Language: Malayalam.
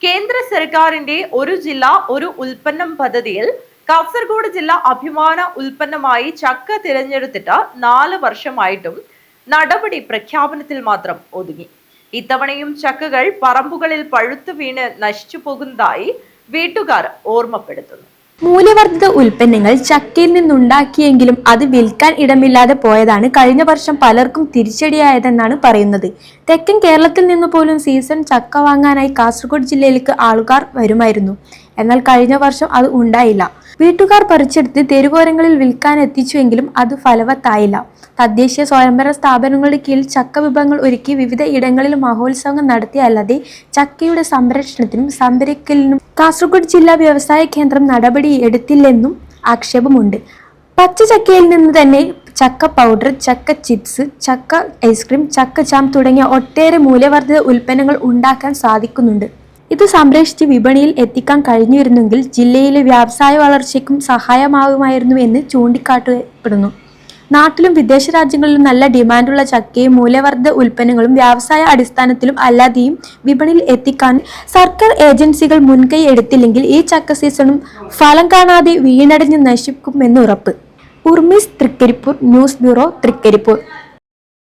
കേന്ദ്ര സർക്കാരിന്റെ ഒരു ജില്ല ഒരു ഉൽപ്പന്നം പദ്ധതിയിൽ കാസർഗോഡ് ജില്ല അഭിമാന ഉൽപ്പന്നമായി ചക്ക തിരഞ്ഞെടുത്തിട്ട് 4 വർഷമായിട്ടും നടപടി പ്രഖ്യാപനത്തിൽ മാത്രം ഒതുങ്ങി. ഇത്തവണയും ചക്കകൾ പറമ്പുകളിൽ പഴുത്തു വീണ് നശിച്ചു പോകുന്നതായി വീട്ടുകാർ ഓർമ്മപ്പെടുത്തുന്നു. മൂല്യവർദ്ധിത ഉൽപ്പന്നങ്ങൾ ചക്കയിൽ നിന്നുണ്ടാക്കിയെങ്കിലും അത് വിൽക്കാൻ ഇടമില്ലാതെ പോയതാണ് കഴിഞ്ഞ വർഷം പലർക്കും തിരിച്ചടിയായതെന്നാണ് പറയുന്നത്. തെക്കൻ കേരളത്തിൽ നിന്ന് പോലും സീസൺ ചക്ക വാങ്ങാനായി കാസർഗോഡ് ജില്ലയിലേക്ക് ആൾക്കാർ വരുമായിരുന്നു. എന്നാൽ കഴിഞ്ഞ വർഷം അത് ഉണ്ടായില്ല. വീട്ടുകാർ പറിച്ചെടുത്ത് തെരുവോരങ്ങളിൽ വിൽക്കാൻ എത്തിച്ചുവെങ്കിലും അത് ഫലവത്തായില്ല. തദ്ദേശീയ സ്വയംഭരണ സ്ഥാപനങ്ങളുടെ കീഴിൽ ചക്ക വിഭവങ്ങൾ ഒരുക്കി വിവിധ ഇടങ്ങളിൽ മഹോത്സവങ്ങൾ നടത്തിയല്ലാതെ ചക്കയുടെ സംരക്ഷണത്തിനും സംഭരിക്കലിനും കാസർഗോഡ് ജില്ലാ വ്യവസായ കേന്ദ്രം നടപടി എടുത്തില്ലെന്നും ആക്ഷേപമുണ്ട്. പച്ച ചക്കയിൽ നിന്ന് തന്നെ ചക്ക പൗഡർ, ചക്ക ചിപ്സ്, ചക്ക ഐസ്ക്രീം, ചക്ക ജാം തുടങ്ങിയ ഒട്ടേറെ മൂല്യവർദ്ധിത ഉൽപ്പന്നങ്ങൾ ഉണ്ടാക്കാൻ സാധിക്കുന്നുണ്ട്. ഇത് സംരക്ഷിച്ച് വിപണിയിൽ എത്തിക്കാൻ കഴിഞ്ഞിരുന്നെങ്കിൽ ജില്ലയിലെ വ്യവസായ വളർച്ചയ്ക്കും സഹായമാകുമായിരുന്നുവെന്ന് ചൂണ്ടിക്കാട്ടപ്പെടുന്നു. നാട്ടിലും വിദേശ രാജ്യങ്ങളിലും നല്ല ഡിമാൻഡുള്ള ചക്കയും മൂല്യവർദ്ധിത ഉൽപ്പന്നങ്ങളും വ്യവസായ അടിസ്ഥാനത്തിലും അല്ലാതെയും വിപണിയിൽ എത്തിക്കാൻ സർക്കാർ ഏജൻസികൾ മുൻകൈ എടുത്തില്ലെങ്കിൽ ഈ ചക്ക സീസണും ഫലം കാണാതെ വീണടിഞ്ഞ് നശിക്കുമെന്ന് ഉറപ്പ്. ഉർമിസ് തൃക്കരിപ്പൂർ, ന്യൂസ് ബ്യൂറോ, തൃക്കരിപ്പൂർ.